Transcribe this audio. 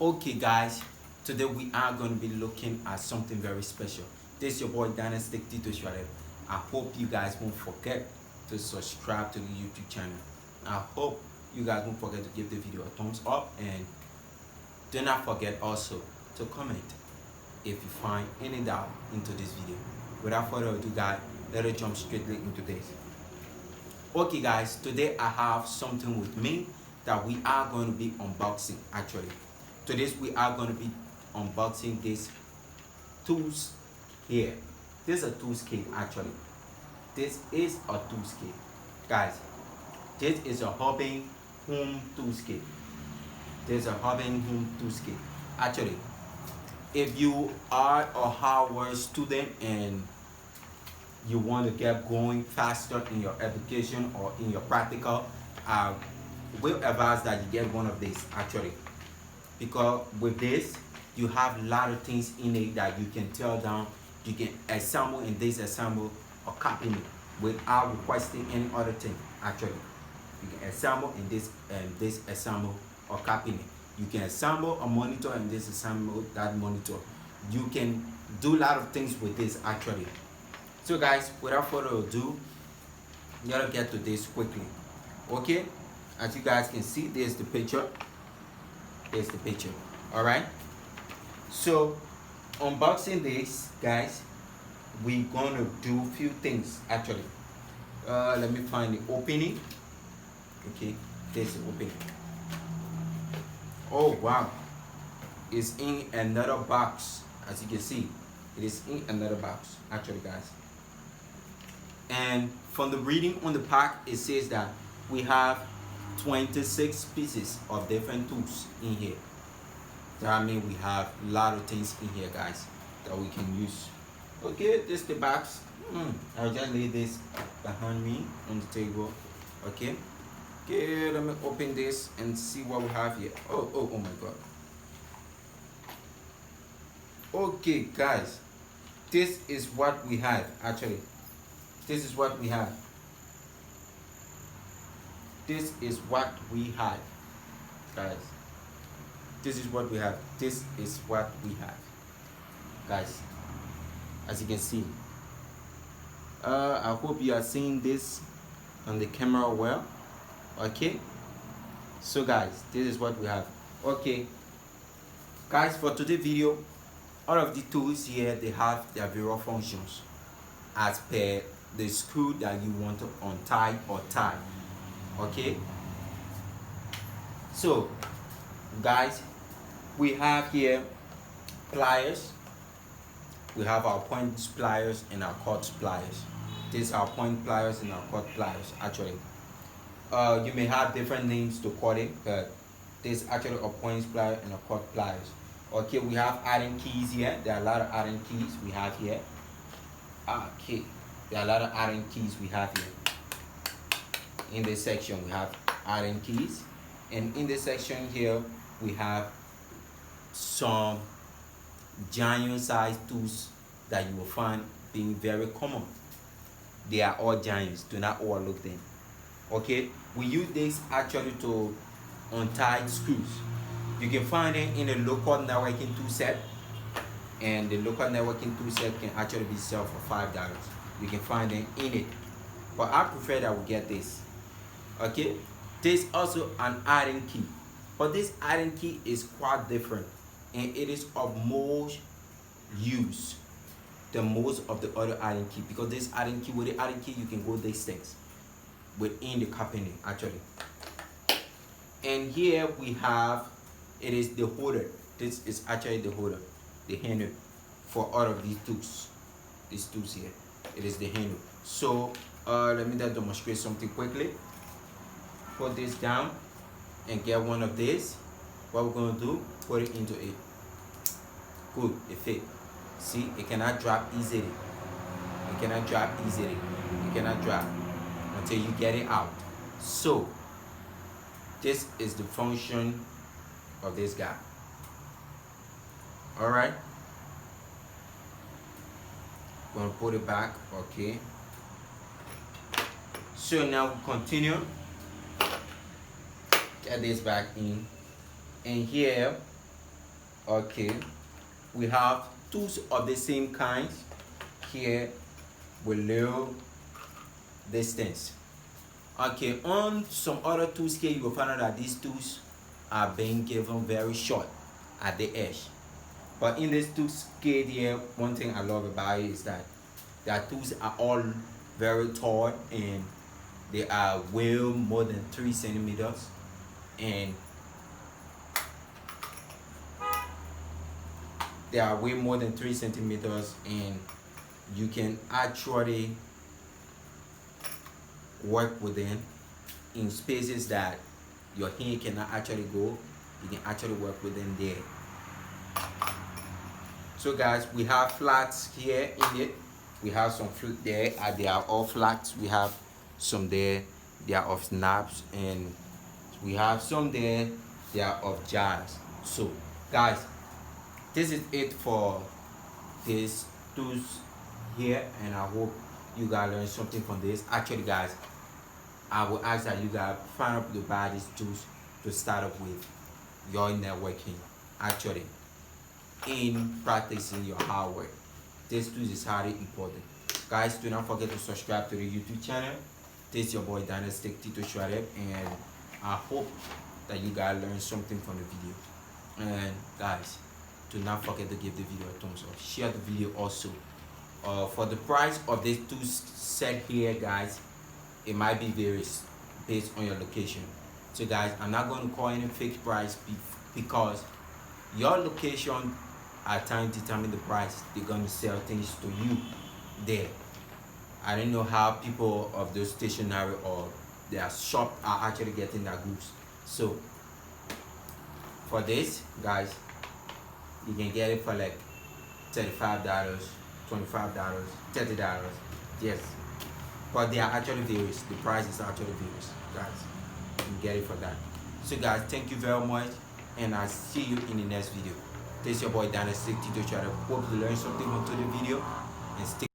Okay guys, today we are going to be looking at something very special. This is your boy Dynasty Teto Shuraleff. I hope you guys won't forget to subscribe to the YouTube channel. I hope you guys won't forget to give the video a thumbs up, and do not forget also to comment if you find any doubt into this video. Without further ado guys, let us jump straightly into this. Okay guys, today I have something with me that we are going to be unboxing actually. Today we are going to be unboxing these tools here. This is a tools kit actually. This is a tools kit. Guys, this is a Hobby home tools kit. This is a Hobby home tools kit. Actually, if you are a hardware student and you want to get going faster in your education or in your practical, I will advise that you get one of these actually, because with this you have a lot of things in it that you can tear down, you can assemble and disassemble or copy it without requesting any other thing. Actually, you can assemble and disassemble or copy it. You can assemble a monitor and disassemble that monitor. You can do a lot of things with this actually. So guys, without further ado, let's get to this quickly. Okay, as you guys can see, there's the picture. There's the picture. All right. So unboxing this, guys, we're gonna do a few things actually. Let me find the opening. Okay, there's the opening. Oh wow, it's in another box. As you can see, it is in another box actually, guys. And from the reading on the pack, it says that we have 26 pieces of different tools in here. That means we have a lot of things in here, guys, that we can use. Okay, this is the box. I'll just lay this behind me on the table. Okay, let me open this and see what we have here. Oh my god. Okay guys, this is what we have actually. This is what we have. This is what we have, guys. This is what we have. This is what we have, guys. As you can see, I hope you are seeing this on the camera well. Okay. So guys, this is what we have. Okay, guys. For today's video, all of the tools here, they have their various functions as per the screw that you want to untie or tie. Okay, so guys, we have here pliers. We have our point pliers and our cut pliers. These are point pliers and our cut pliers actually. You may have different names to call it, but this is actually a point plier and a cut pliers. Okay, we have Allen keys here. There are a lot of Allen keys we have here. Okay, there are a lot of Allen keys we have here. In this section we have Allen keys, and in this section here we have some giant size tools that you will find being very common. They are all giants, do not overlook them. Okay, we use this actually to untie screws. You can find it in a local networking tool set, and the local networking tool set can actually be sold for $5. You can find it in it, but I prefer that we get this. Okay, there's also an Allen key, but this Allen key is quite different, and it is of most use than most of the other Allen key, because this Allen key, with the Allen key you can go these things within the company actually. And here we have, it is the holder. This is actually the holder, the handle for all of these tools. These tools here, it is the handle. So let me just demonstrate something quickly. Put this down and get one of these. What we're going to do, put it into it. Good, it fit. See, it cannot drop easily. It cannot drop easily. It cannot drop until you get it out. So this is the function of this guy. All right, we're gonna put it back. Okay, so now we continue. Get this back in, and here Okay, we have tools of the same kind here with little distance. Okay, on some other tools here, you will find out that these tools are being given very short at the edge. But in this tools kit here, one thing I love about it is that their tools are all very tall, and they are way more than 3 centimeters, and they are way more than 3 centimeters, and you can actually work with them in spaces that your hand cannot actually go. You can actually work with them there. So guys, we have flats here in it. We have some there, they are all flats. We have some there, they are of snaps, and we have some there, they are of jars. So guys, this is it for these tools here, and I hope you guys learned something from this. Actually guys, I will ask that you guys find out to buy these tools to start up with your networking, actually in practicing your hard work. This tool is highly important. Guys, do not forget to subscribe to the YouTube channel. This is your boy Dynasty Teto Shuraleff, and I hope that you guys learned something from the video. And guys, do not forget to give the video a thumbs up. Share the video also. For the price of this tool set here, guys, it might be varies based on your location. So guys, I'm not going to call any fixed price because your location at times determine the price they're going to sell things to you there. I don't know how people of those stationery or their shop are actually getting their goods. So for this, guys, you can get it for like $35, $25, $30. Yes, but they are actually varies. The price is actually varies, guys. You can get it for that. So guys, thank you very much, and I'll see you in the next video. This is your boy Dynasty Teto Shuraleff. Hope you learned something onto the video, and stay